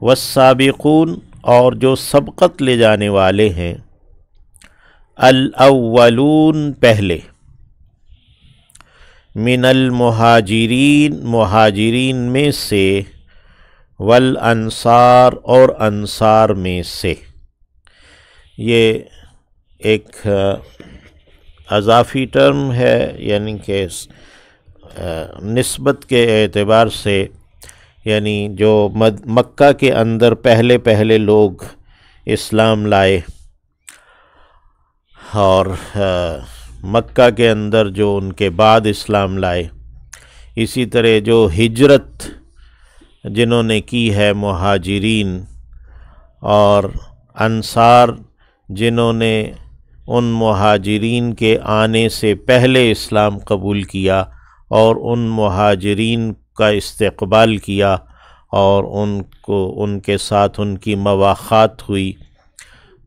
والسابقون اور جو سبقت لے جانے والے ہیں، الاولون پہلے، من المہاجرین مہاجرین میں سے، والانصار اور انصار میں سے۔ یہ ایک اضافی ٹرم ہے، یعنی کہ نسبت کے اعتبار سے، یعنی جو مکہ کے اندر پہلے پہلے لوگ اسلام لائے اور مکہ کے اندر جو ان کے بعد اسلام لائے، اسی طرح جو ہجرت جنہوں نے کی ہے مہاجرین، اور انصار جنہوں نے ان مہاجرین کے آنے سے پہلے اسلام قبول کیا اور ان مہاجرین کا استقبال کیا اور ان کے ساتھ ان کی مواخات ہوئی،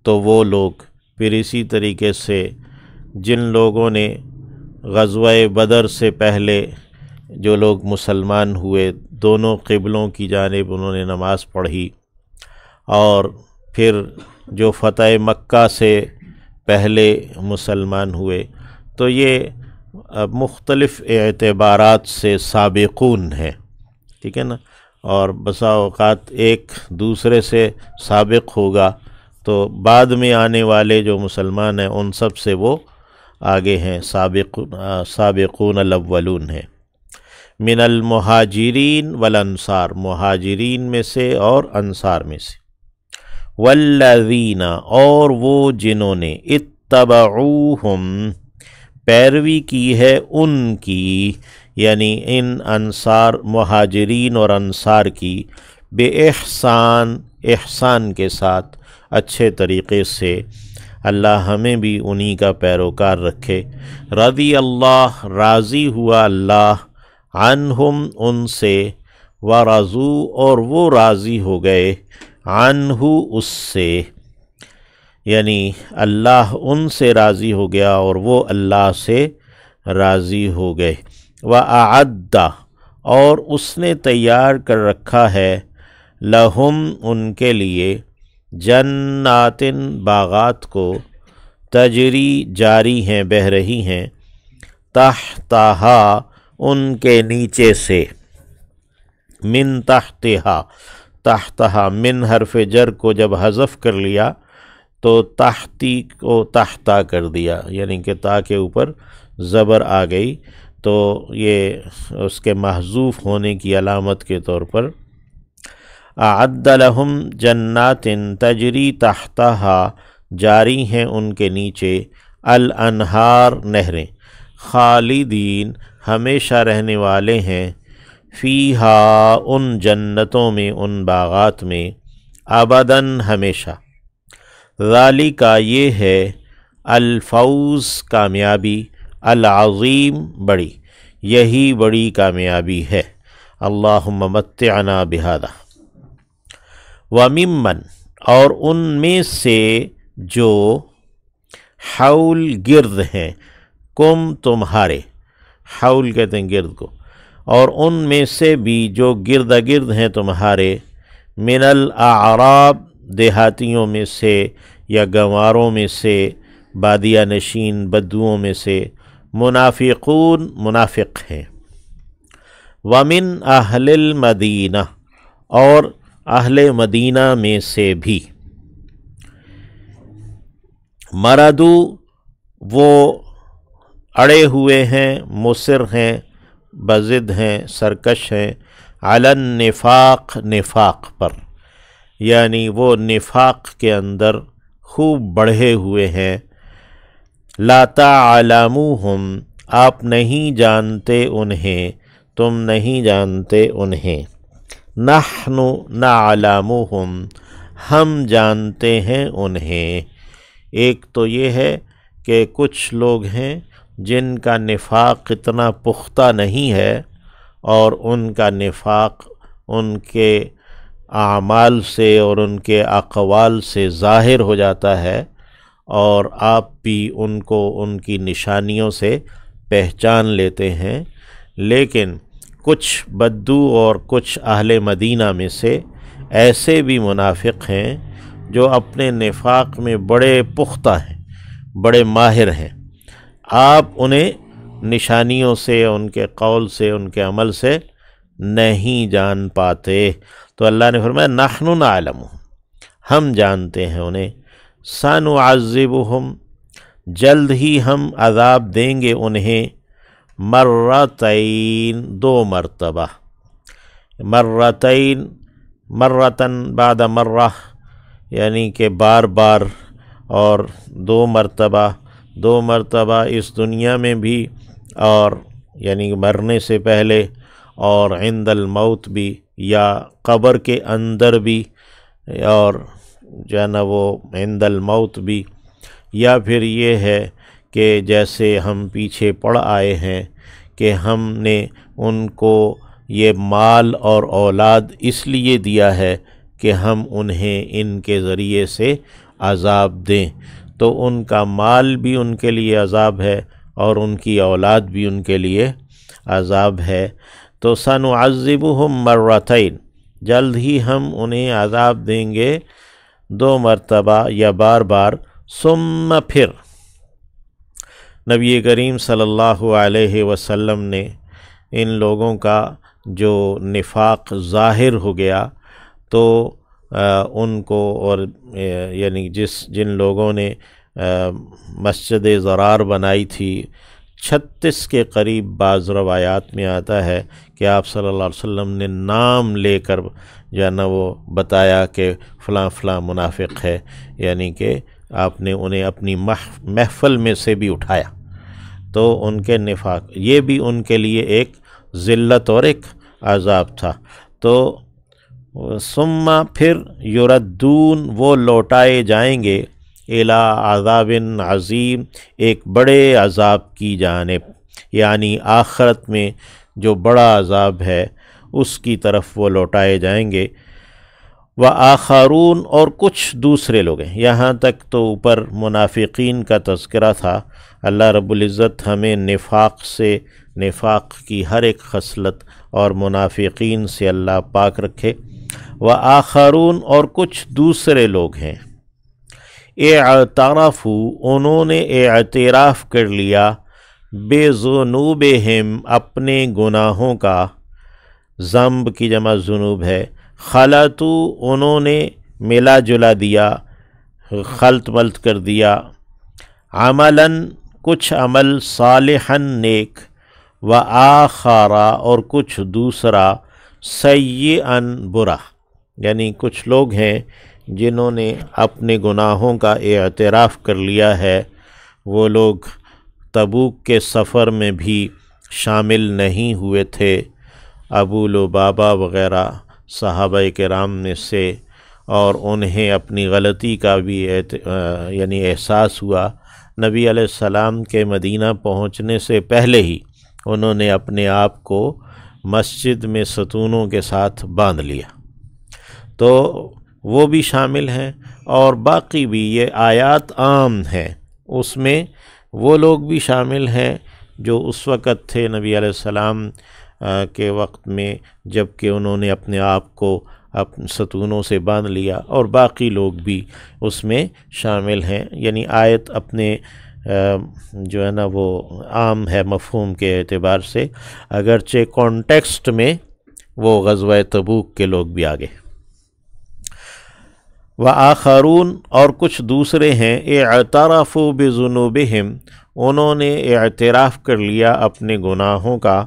تو وہ لوگ پھر اسی طریقے سے جن لوگوں نے غزوہ بدر سے پہلے جو لوگ مسلمان ہوئے، دونوں قبلوں کی جانب انہوں نے نماز پڑھی، اور پھر جو فتح مکہ سے پہلے مسلمان ہوئے، تو یہ مختلف اعتبارات سے سابقون ہیں، ٹھیک ہے نا۔ اور بسا اوقات ایک دوسرے سے سابق ہوگا تو بعد میں آنے والے جو مسلمان ہیں ان سب سے وہ آگے ہیں، سابقون الاولون ہیں، من المہاجرین والانصار مہاجرین میں سے اور انصار میں سے، والذین اور وہ جنہوں نے اتبعوہم پیروی کی ہے ان کی، یعنی ان انصار مہاجرین اور انصار کی، بے احسان کے ساتھ اچھے طریقے سے، اللہ ہمیں بھی انہی کا پیروکار رکھے۔ رضی اللہ راضی ہوا اللہ، عنہم ان سے، ورضوا اور وہ راضی ہو گئے، عنہ اس سے، یعنی اللہ ان سے راضی ہو گیا اور وہ اللہ سے راضی ہو گئے۔ وَأَعَدَّ اور اس نے تیار کر رکھا ہے، لہم ان کے لیے، جنات باغات کو، تجری جاری ہیں بہہ رہی ہیں، تحتہا ان کے نیچے سے، من تحتہا من حرف جر کو جب حذف کر لیا تو تحتی کو تحتا کر دیا، یعنی کہ تا کے اوپر زبر آ گئی، تو یہ اس کے محذوف ہونے کی علامت کے طور پر اعد لہم جنات تجری تحتہا جاری ہیں ان کے نیچے، الانہار نہریں، خالدین ہمیشہ رہنے والے ہیں، فیہا ان جنتوں میں ان باغات میں، ابداً ہمیشہ، ذالک یہ ہے، الفوز کامیابی، العظیم بڑی، یہی بڑی کامیابی ہے۔ اللہم متعنا بہذا۔ وَمِمَّن اور ان میں سے جو، حول گرد ہیں، کم تمہارے، حول کہتے ہیں گرد کو، اور ان میں سے بھی جو گرد گرد ہیں تمہارے، من الاعراب دیہاتیوں میں سے یا گنواروں میں سے، بادیہ نشین بدوؤں میں سے، منافقون منافق ہیں۔ وَمِنْ أَهْلِ الْمَدِينَةِ اور اہل مدینہ میں سے بھی، مردو وہ اڑے ہوئے ہیں، مصر ہیں، بضد ہیں، سرکش ہیں، علی النفاق نفاق پر، یعنی وہ نفاق کے اندر خوب بڑھے ہوئے ہیں۔ لا تعلموہم آپ نہیں جانتے انہیں، تم نہیں جانتے انہیں، نحن نعلمہم ہم جانتے ہیں انہیں۔ ایک تو یہ ہے کہ کچھ لوگ ہیں جن کا نفاق اتنا پختہ نہیں ہے، اور ان کا نفاق ان کے اعمال سے اور ان کے اقوال سے ظاہر ہو جاتا ہے، اور آپ بھی ان کو ان کی نشانیوں سے پہچان لیتے ہیں۔ لیکن کچھ بدو اور کچھ اہل مدینہ میں سے ایسے بھی منافق ہیں جو اپنے نفاق میں بڑے پختہ ہیں، بڑے ماہر ہیں، آپ انہیں نشانیوں سے، ان کے قول سے، ان کے عمل سے نہیں جان پاتے۔ تو اللہ نے فرمایا نحن نعلم، ہم جانتے ہیں انہیں، سنعذبہم، جلد ہی ہم عذاب دیں گے انہیں، مرتین، 2 مرتبہ، مرتین، مرتن بعد مرہ، یعنی کہ بار بار، اور 2 مرتبہ، 2 مرتبہ اس دنیا میں بھی، اور یعنی مرنے سے پہلے، اور عند الموت بھی، یا قبر کے اندر بھی، اور جو ہے نا وہ عند الموت بھی، یا پھر یہ ہے کہ جیسے ہم پیچھے پڑھ آئے ہیں کہ ہم نے ان کو یہ مال اور اولاد اس لیے دیا ہے کہ ہم انہیں ان کے ذریعے سے عذاب دیں، تو ان کا مال بھی ان کے لیے عذاب ہے اور ان کی اولاد بھی ان کے لیے عذاب ہے۔ تو سنعذبہم مرتین، جلد ہی ہم انہیں عذاب دیں گے 2 مرتبہ یا بار بار، ثم پھر نبی کریم صلی اللہ علیہ وسلم نے ان لوگوں کا جو نفاق ظاہر ہو گیا تو ان کو، اور یعنی جن لوگوں نے مسجد ضرار بنائی تھی، 36 کے قریب بعض روایات میں آتا ہے کہ آپ صلی اللہ علیہ وسلم نے نام لے کر جو ہے نا وہ بتایا کہ فلاں فلاں منافق ہے، یعنی کہ آپ نے انہیں اپنی محفل میں سے بھی اٹھایا۔ تو ان کے نفاق یہ بھی ان کے لیے ایک ذلت اور ایک عذاب تھا۔ تو ثم پھر یردون، وہ لوٹائے جائیں گے، الی عذاب عظیم، ایک بڑے عذاب کی جانب، یعنی آخرت میں جو بڑا عذاب ہے اس کی طرف وہ لوٹائے جائیں گے۔ وآخرون، اور کچھ دوسرے لوگ ہیں۔ یہاں تک تو اوپر منافقین کا تذکرہ تھا۔ اللہ رب العزت ہمیں نفاق سے، نفاق کی ہر ایک خصلت اور منافقین سے اللہ پاک رکھے۔ وآخرون، اور کچھ دوسرے لوگ ہیں، اعترفوا، انہوں نے اعتراف کر لیا، بذنوبہم، اپنے گناہوں کا، ذنب کی جمع ذنوب ہے، خلطو، انہوں نے ملا جلا دیا، خلط ملط کر دیا، عملاً، کچھ عمل، صالحاً، نیک، وآخرا، اور کچھ دوسرا، سیئاً، برا، یعنی کچھ لوگ ہیں جنہوں نے اپنے گناہوں کا اعتراف کر لیا ہے۔ وہ لوگ تبوک کے سفر میں بھی شامل نہیں ہوئے تھے، ابو لبابہ وغیرہ صحابہ کرام میں سے، اور انہیں اپنی غلطی کا بھی یعنی احساس ہوا۔ نبی علیہ السلام کے مدینہ پہنچنے سے پہلے ہی انہوں نے اپنے آپ کو مسجد میں ستونوں کے ساتھ باندھ لیا، تو وہ بھی شامل ہیں، اور باقی بھی یہ آیات عام ہیں، اس میں وہ لوگ بھی شامل ہیں جو اس وقت تھے نبی علیہ السلام کے وقت میں، جب کہ انہوں نے اپنے آپ کو ستونوں سے باندھ لیا، اور باقی لوگ بھی اس میں شامل ہیں۔ یعنی آیت اپنے جو ہے نا وہ عام ہے مفہوم کے اعتبار سے، اگرچہ کانٹیکسٹ میں وہ غزوہ تبوک کے لوگ بھی آگے۔ وآخرون، اور کچھ دوسرے ہیں، اعترفوا بذنوبہم، انہوں نے اعتراف کر لیا اپنے گناہوں کا،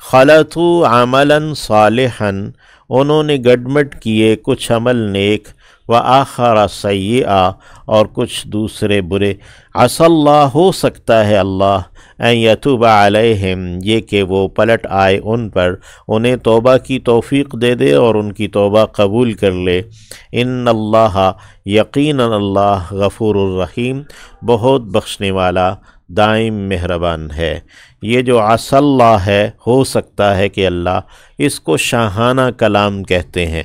خلطوا عملاً صالحاً، انہوں نے گڈمٹ کیے کچھ عمل نیک، وآخر سیئا، اور کچھ دوسرے برے، عسى اللہ، ہو سکتا ہے اللہ، ان یتوب علیہم، یہ کہ وہ پلٹ آئے ان پر، انہیں توبہ کی توفیق دے دے اور ان کی توبہ قبول کر لے۔ ان اللہ، یقیناً اللہ، غفور الرحیم، بہت بخشنے والا، دائم مہربان ہے۔ یہ جو عسى اللہ ہے، ہو سکتا ہے کہ اللہ، اس کو شاہانہ کلام کہتے ہیں،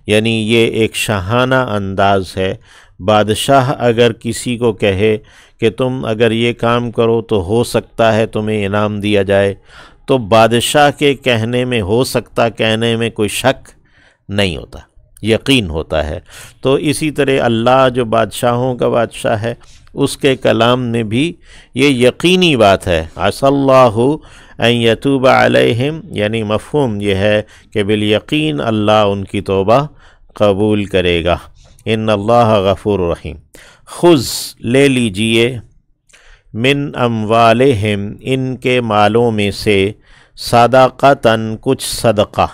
یعنی یہ ایک شاہانہ انداز ہے۔ بادشاہ اگر کسی کو کہے کہ تم اگر یہ کام کرو تو ہو سکتا ہے تمہیں انعام دیا جائے، تو بادشاہ کے کہنے میں، ہو سکتا کہنے میں کوئی شک نہیں ہوتا، یقین ہوتا ہے۔ تو اسی طرح اللہ جو بادشاہوں کا بادشاہ ہے، اس کے کلام میں بھی یہ یقینی بات ہے، عسى اللہ ان یتوب علیہم، یعنی مفہوم یہ ہے کہ بالیقین اللہ ان کی توبہ قبول کرے گا۔ ان اللہ غفور رحیم۔ خذ لے لیجئے، من اموالہم ان کے مالوں میں سے، صدقۃً کچھ صدقہ،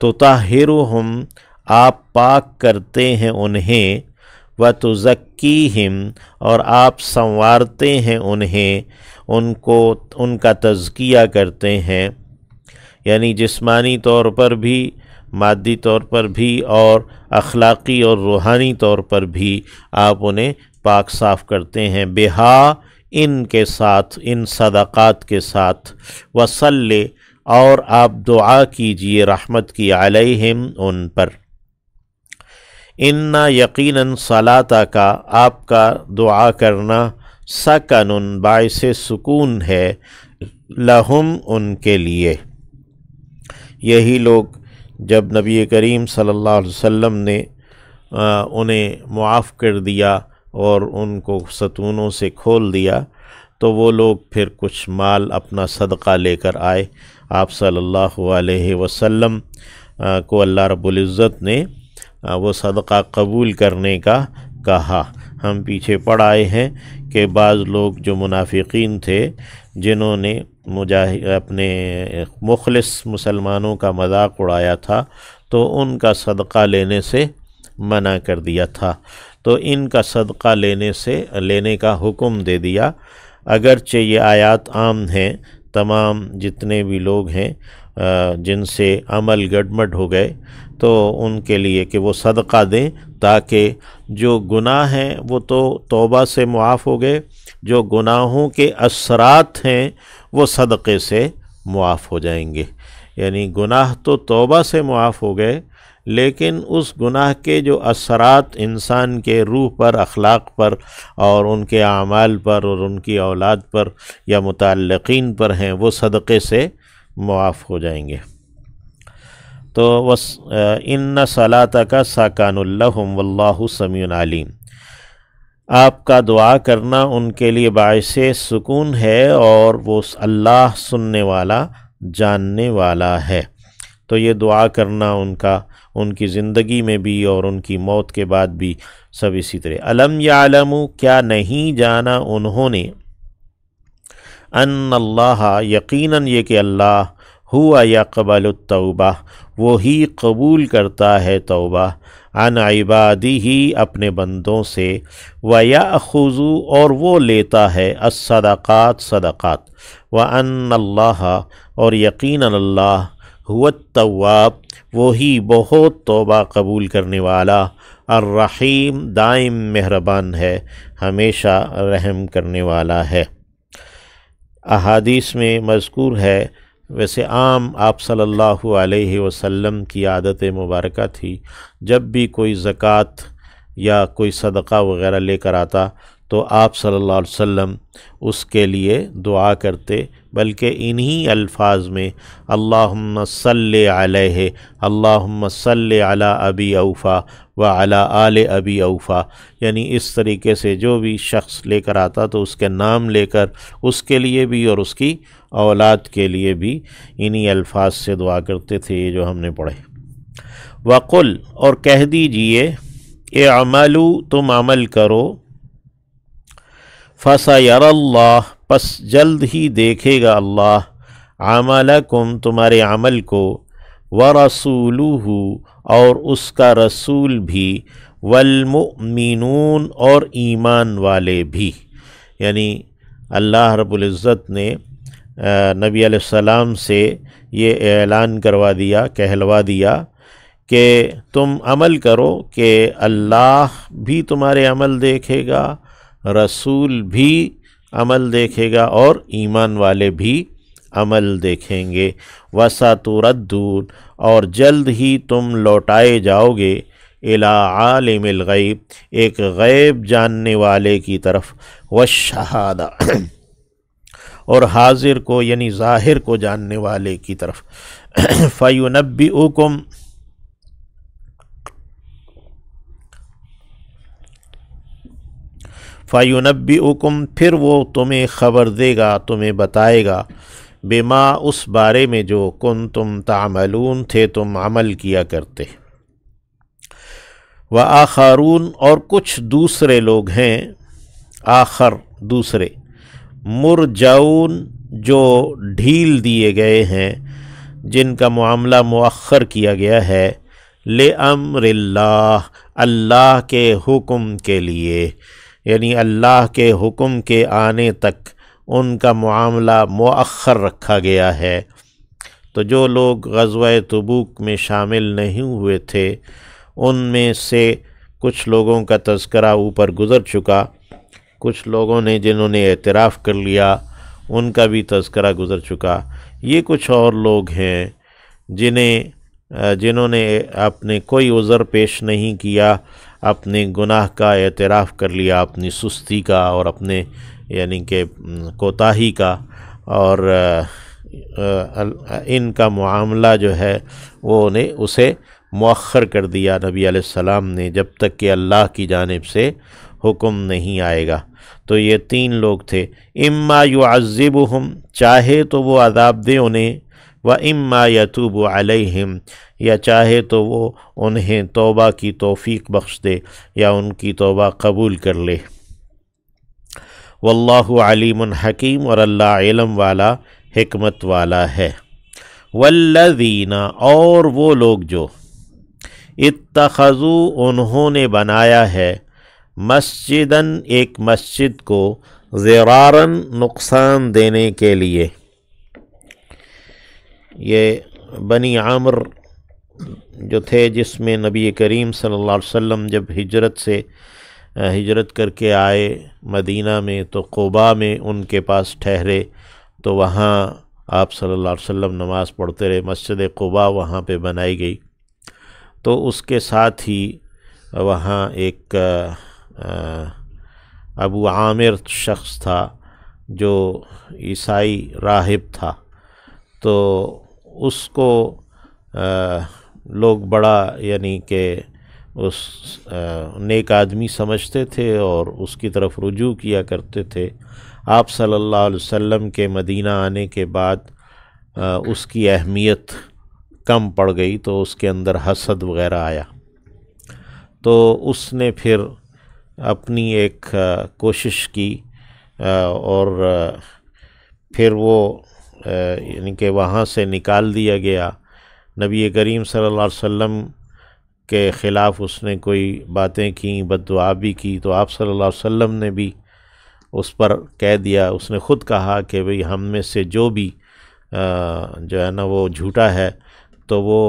تطہرہم آپ پاک کرتے ہیں انہیں، وتزکیہم اور آپ سنوارتے ہیں انہیں، ان کا تزکیہ کرتے ہیں، یعنی جسمانی طور پر بھی، مادی طور پر بھی، اور اخلاقی اور روحانی طور پر بھی آپ انہیں پاک صاف کرتے ہیں، بہا ان کے ساتھ، ان صدقات کے ساتھ، وصلی اور آپ دعا کیجئے رحمت کی، علیہم ان پر، اِنَّ یقیناً صلاۃ کا آپ کا دعا کرنا، سکن باعث سکون ہے، لہم ان کے لیے۔ یہی لوگ جب نبی کریم صلی اللہ علیہ وسلم نے انہیں معاف کر دیا اور ان کو ستونوں سے کھول دیا، تو وہ لوگ پھر کچھ مال اپنا صدقہ لے کر آئے۔ آپ صلی اللہ علیہ وسلم کو اللہ رب العزت نے وہ صدقہ قبول کرنے کا کہا۔ ہم پیچھے پڑھ آئے ہیں کہ بعض لوگ جو منافقین تھے، جنہوں نے اپنے مخلص مسلمانوں کا مذاق اڑایا تھا، تو ان کا صدقہ لینے سے منع کر دیا تھا، تو ان کا صدقہ لینے کا حکم دے دیا۔ اگرچہ یہ آیات عام ہیں، تمام جتنے بھی لوگ ہیں جن سے عمل گڈمڈ ہو گئے، تو ان کے لیے کہ وہ صدقہ دیں، تاکہ جو گناہ ہیں وہ تو توبہ سے معاف ہو گئے، جو گناہوں کے اثرات ہیں وہ صدقے سے معاف ہو جائیں گے۔ یعنی گناہ تو توبہ سے معاف ہو گئے، لیکن اس گناہ کے جو اثرات انسان کے روح پر، اخلاق پر، اور ان کے اعمال پر، اور ان کی اولاد پر یا متعلقین پر ہیں، وہ صدقے سے معاف ہو جائیں گے۔ تو ان صلاتک سکن لہم واللہ سمیع علیم، آپ کا دعا کرنا ان کے لیے باعث سکون ہے، اور وہ اللہ سننے والا، جاننے والا ہے۔ تو یہ دعا کرنا ان کی زندگی میں بھی اور ان کی موت کے بعد بھی سب اسی طرح۔ الم یعلموا، کیا نہیں جانا انہوں نے، ان اللہ یقیناً یہ کہ اللہ، ہوا یقبل التوبہ وہی قبول کرتا ہے توبہ، عن عبادہ اپنے بندوں سے، ویأخذ اور وہ لیتا ہے، الصدقات صدقات، وان اللہ اور یقیناً اللہ، هو التواب وہی بہت توبہ قبول کرنے والا، الرحیم دائم مہربان ہے، ہمیشہ رحم کرنے والا ہے۔ احادیث میں مذکور ہے، ویسے عام آپ صلی اللہ علیہ وسلم کی عادت مبارکہ تھی، جب بھی کوئی زکوٰۃ یا کوئی صدقہ وغیرہ لے کر آتا تو آپ صلی اللہ علیہ وسلم اس کے لیے دعا کرتے، بلکہ انہی الفاظ میں، اللہم صلی علیہ، اللہم صلی علی ابی اوفا وعلی آل ابی اوفا، یعنی اس طریقے سے جو بھی شخص لے کر آتا تو اس کے نام لے کر اس کے لیے بھی اور اس کی اولاد کے لیے بھی انہی الفاظ سے دعا کرتے تھے، یہ جو ہم نے پڑھے۔ وقل اور کہہ دیجئے، اعملوا تم عمل کرو، فَسَيَرَى اللَّهُ پس جلد ہی دیکھے گا اللہ، عملکم تمہارے عمل کو، وَرَسُولُهُ اور اس کا رسول بھی، وَالْمُؤْمِنُونَ اور ایمان والے بھی۔ یعنی اللہ رب العزت نے نبی علیہ السلام سے یہ اعلان کروا دیا، کہلوا دیا کہ تم عمل کرو کہ اللہ بھی تمہارے عمل دیکھے گا، رسول بھی عمل دیکھے گا، اور ایمان والے بھی عمل دیکھیں گے۔ وَسَتُرَدُّونَ اور جلد ہی تم لوٹائے جاؤ گے، اِلَىٰ عَالِمِ الْغَیْبِ ایک غیب جاننے والے کی طرف، وَالشَّہَادَہ اور حاضر کو یعنی ظاہر کو جاننے والے کی طرف، فَيُنَبِّئُكُمْ فَيُنَبِّئُكُمْ پھر وہ تمہیں خبر دے گا، تمہیں بتائے گا، بما اس بارے میں جو کنتم تعملون تھے تم عمل کیا کرتے۔ وآخرون اور کچھ دوسرے لوگ ہیں، آخر دوسرے، مرجعون جو ڈھیل دیے گئے ہیں، جن کا معاملہ مؤخر کیا گیا ہے، لِأَمْرِ اللہ اللہ کے حکم کے لیے، یعنی اللہ کے حکم کے آنے تک ان کا معاملہ مؤخر رکھا گیا ہے۔ تو جو لوگ غزوہ تبوک میں شامل نہیں ہوئے تھے ان میں سے کچھ لوگوں کا تذکرہ اوپر گزر چکا، کچھ لوگوں نے جنہوں نے اعتراف کر لیا ان کا بھی تذکرہ گزر چکا۔ یہ کچھ اور لوگ ہیں جنہوں نے اپنے کوئی عذر پیش نہیں کیا، اپنے گناہ کا اعتراف کر لیا، اپنی سستی کا اور اپنے یعنی کہ کوتاہی کا، اور ان کا معاملہ جو ہے وہ نے اسے مؤخر کر دیا نبی علیہ السلام نے، جب تک کہ اللہ کی جانب سے حکم نہیں آئے گا۔ تو یہ تین لوگ تھے، اما یعذبہم چاہے تو وہ عذاب دے انہیں، و اما یتوب علیہم یا چاہے تو وہ انہیں توبہ کی توفیق بخش دے یا ان کی توبہ قبول کر لے۔ واللہ علیم حکیم اور اللہ علم والا حکمت والا ہے۔ والذین اور وہ لوگ جو اتخذوا انہوں نے بنایا ہے مسجداً ایک مسجد کو ضراراً نقصان دینے کے لیے، یہ بنی عامر جو تھے جس میں نبی کریم صلی اللہ علیہ وسلم جب ہجرت کر کے آئے مدینہ میں تو قباء میں ان کے پاس ٹھہرے، تو وہاں آپ صلی اللہ علیہ وسلم نماز پڑھتے رہے، مسجد قباء وہاں پہ بنائی گئی۔ تو اس کے ساتھ ہی وہاں ایک ابو عامر شخص تھا جو عیسائی راہب تھا، تو اس کو لوگ بڑا یعنی کہ اس نیک آدمی سمجھتے تھے اور اس کی طرف رجوع کیا کرتے تھے۔ آپ صلی اللہ علیہ وسلم کے مدینہ آنے کے بعد اس کی اہمیت کم پڑ گئی تو اس کے اندر حسد وغیرہ آیا، تو اس نے پھر اپنی ایک کوشش کی اور پھر وہ یعنی کہ وہاں سے نکال دیا گیا۔ نبی کریم صلی اللہ علیہ وسلم کے خلاف اس نے کوئی باتیں کیں، بد دعا بھی کی، تو آپ صلی اللہ علیہ وسلم نے بھی اس پر کہہ دیا، اس نے خود کہا کہ بھئی ہم میں سے جو بھی جو ہے نا وہ جھوٹا ہے تو وہ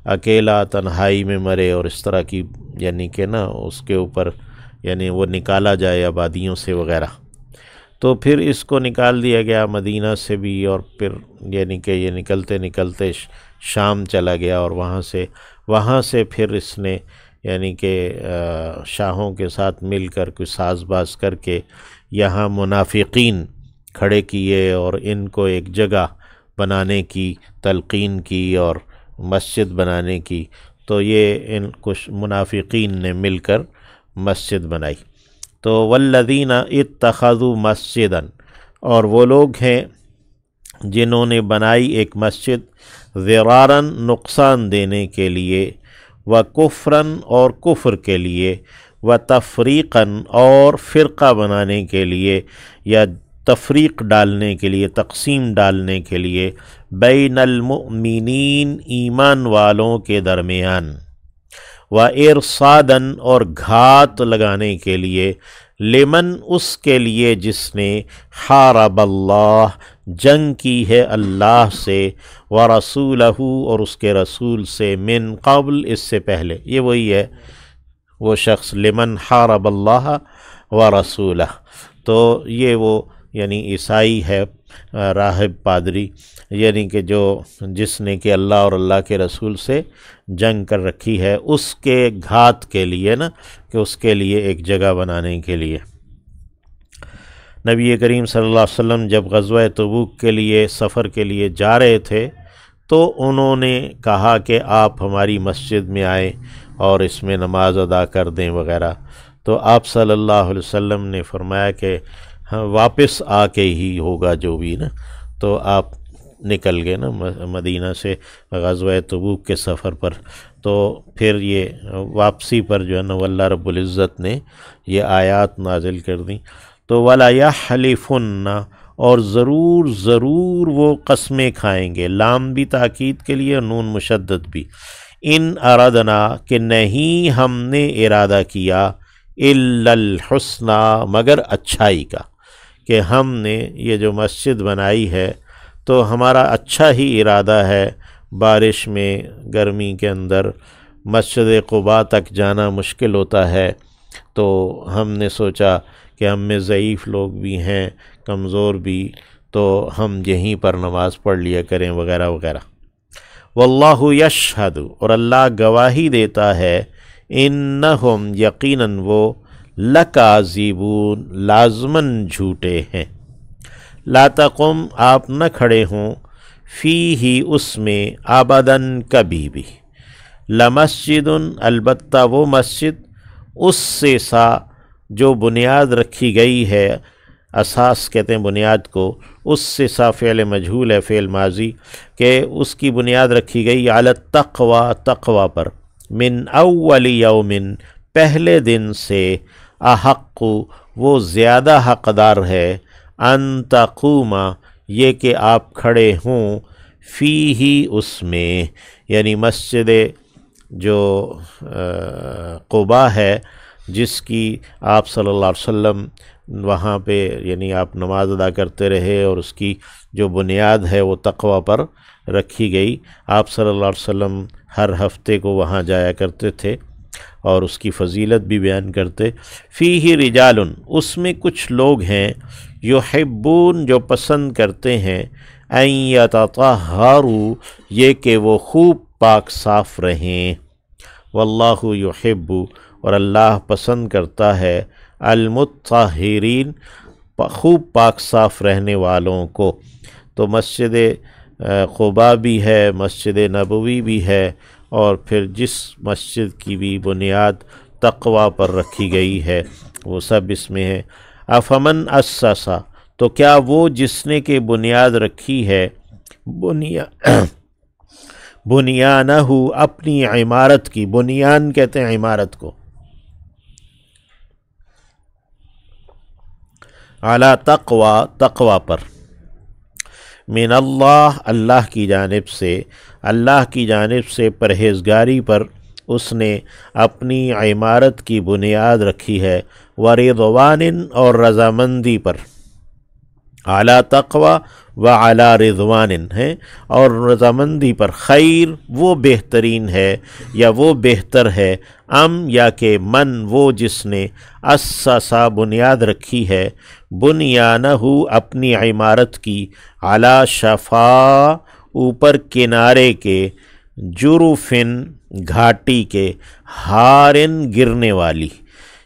اکیلا تنہائی میں مرے، اور اس طرح کی یعنی کہ نا اس کے اوپر یعنی وہ نکالا جائے آبادیوں سے وغیرہ۔ تو پھر اس کو نکال دیا گیا مدینہ سے بھی، اور پھر یعنی کہ یہ نکلتے نکلتے شام چلا گیا، اور وہاں سے پھر اس نے یعنی کہ شاہوں کے ساتھ مل کر کوئی ساز باز کر کے یہاں منافقین کھڑے کیے اور ان کو ایک جگہ بنانے کی تلقین کی اور مسجد بنانے کی، تو یہ ان کچھ منافقین نے مل کر مسجد بنائی۔ تو والذین اتخذوا مسجدا اور وہ لوگ ہیں جنہوں نے بنائی ایک مسجد ضراراً نقصان دینے کے لیے، وکفراً اور کفر کے لیے، وتفریقاً اور فرقہ بنانے کے لیے یا تفریق ڈالنے کے لیے، تقسیم ڈالنے کے لیے، بین المؤمنین ایمان والوں کے درمیان، وارصاداً اور گھات لگانے کے لیے، لمن اس کے لیے جس نے حارب اللہ جنگ کی ہے اللہ سے، ورسولہ اور اس کے رسول سے، من قبل اس سے پہلے، یہ وہی ہے وہ شخص لمن حارب اللہ ورسولہ۔ تو یہ وہ یعنی عیسائی ہے راہب پادری، یعنی کہ جس نے کہ اللہ اور اللہ کے رسول سے جنگ کر رکھی ہے، اس کے گھات کے لیے نا، کہ اس کے لیے ایک جگہ بنانے کے لیے۔ نبی کریم صلی اللہ علیہ وسلم جب غزوہ تبوک کے لیے سفر کے لیے جا رہے تھے تو انہوں نے کہا کہ آپ ہماری مسجد میں آئیں اور اس میں نماز ادا کر دیں وغیرہ، تو آپ صلی اللہ علیہ وسلم نے فرمایا کہ ہاں واپس آ کے ہی ہوگا جو بھی نا. تو آپ نکل گئے نا مدینہ سے غزوہ تبوک کے سفر پر. تو پھر یہ واپسی پر جو ہے نا اللہ رب العزت نے یہ آیات نازل کر دیں. تو وَلَا يَحْلِفُنَّ، اور ضرور ضرور وہ قسمیں کھائیں گے. لام بھی تاکید کے لیے، نون مشدد بھی. ان اردنا، کہ نہیں ہم نے ارادہ کیا، الا الحسنى، مگر اچھائی کا، کہ ہم نے یہ جو مسجد بنائی ہے تو ہمارا اچھا ہی ارادہ ہے. بارش میں، گرمی کے اندر مسجد قباء تک جانا مشکل ہوتا ہے، تو ہم نے سوچا کہ ہم میں ضعیف لوگ بھی ہیں، کمزور بھی، تو ہم یہیں پر نماز پڑھ لیا کریں وغیرہ وغیرہ. واللہ یشہد، اور اللہ گواہی دیتا ہے، انہم، یقیناً وہ، لکاذبون، لازماً جھوٹے ہیں. لا تقم، آپ نہ کھڑے ہوں، فیہ، اس میں، ابداً، کبھی بھی. لمسجد، البتہ وہ مسجد، اسسا، جو بنیاد رکھی گئی ہے. اساس کہتے ہیں بنیاد کو. اسسا فعل مجہول ہے، فعل ماضی، کہ اس کی بنیاد رکھی گئی علی التقوی، تقوی پر. من اول یوم، پہلے دن سے. احق، وہ زیادہ حقدار ہے. ان تقوم، یہ کہ آپ کھڑے ہوں. فیہ، اس میں، یعنی مسجد جو قباء ہے، جس کی آپ صلی اللہ علیہ وسلم وہاں پہ یعنی آپ نماز ادا کرتے رہے، اور اس کی جو بنیاد ہے وہ تقوی پر رکھی گئی. آپ صلی اللہ علیہ وسلم ہر ہفتے کو وہاں جایا کرتے تھے اور اس کی فضیلت بھی بیان کرتے. فیہ رجال، اس میں کچھ لوگ ہیں، یحبون، جو پسند کرتے ہیں، ان یتطہروا، یہ کہ وہ خوب پاک صاف رہیں. واللہ یحب، اور اللہ پسند کرتا ہے، المطہرین، خوب پاک صاف رہنے والوں کو. تو مسجد قباء بھی ہے، مسجد نبوی بھی ہے، اور پھر جس مسجد کی بھی بنیاد تقوی پر رکھی گئی ہے وہ سب اس میں ہے. افمن اسسا، تو کیا وہ جس نے کہ بنیاد رکھی ہے، بنیانہ، اپنی عمارت کی. بنیان کہتے ہیں عمارت کو. علی تقوی، تقوی پر. من اللہ، اللہ کی جانب سے. اللہ کی جانب سے پرہیزگاری پر اس نے اپنی عمارت کی بنیاد رکھی ہے. ورضوان، اور رضامندی پر. اعلی تقوی و اعلی رضوان ہے، اور رضامندی پر. خیر، وہ بہترین ہے یا وہ بہتر ہے. یا کہ من، وہ جس نے، اسسا، بنیاد رکھی ہے، بنیانہ، اپنی عمارت کی، علی شفا، اوپر کنارے کے، جرفن، گھاٹی کے، ہارن، گرنے والی،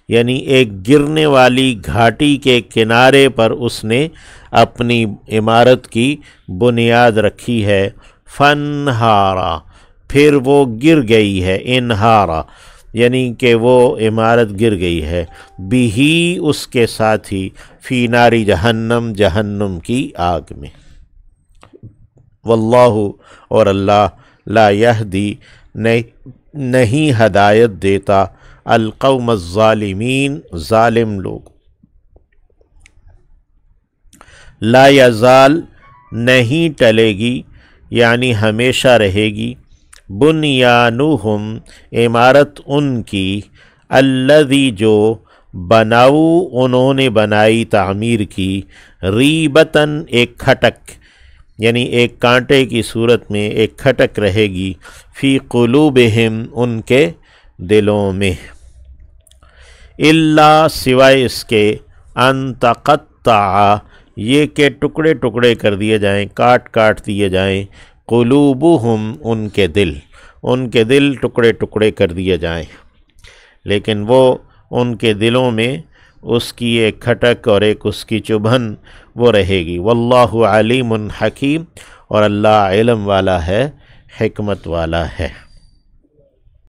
یعنی ایک گرنے والی گھاٹی کے کنارے پر اس نے اپنی عمارت کی بنیاد رکھی ہے. فنہارا، پھر وہ گر گئی ہے. انہارا، یعنی کہ وہ عمارت گر گئی ہے. بھی، اس کے ساتھ ہی، فی ناری جہنم، جہنم کی آگ میں. واللہ، اور اللہ، لا یہدی، نہیں ہدایت دیتا، القوم الظالمین، ظالم لوگ. لا یزال، نہیں ٹلے گی، یعنی ہمیشہ رہے گی. بنیانہم، عمارت ان کی، الذی، جو، بناؤ، انہوں نے بنائی، تعمیر کی، ریبتاً، ایک کھٹک، یعنی ایک کانٹے کی صورت میں ایک کھٹک رہے گی. فی قلوبہم، ان کے دلوں میں. الا، سوائے اس کے، ان تقطع، یہ کہ ٹکڑے ٹکڑے کر دیے جائیں، کاٹ کاٹ دیے جائیں. قلوبہم، ان کے دل ٹکڑے ٹکڑے کر دیے جائیں. لیکن وہ ان کے دلوں میں اس کی ایک کھٹک اور ایک اس کی چبھن وہ رہے گی. واللہ علیم حکیم، اور اللہ علم والا ہے، حکمت والا ہے.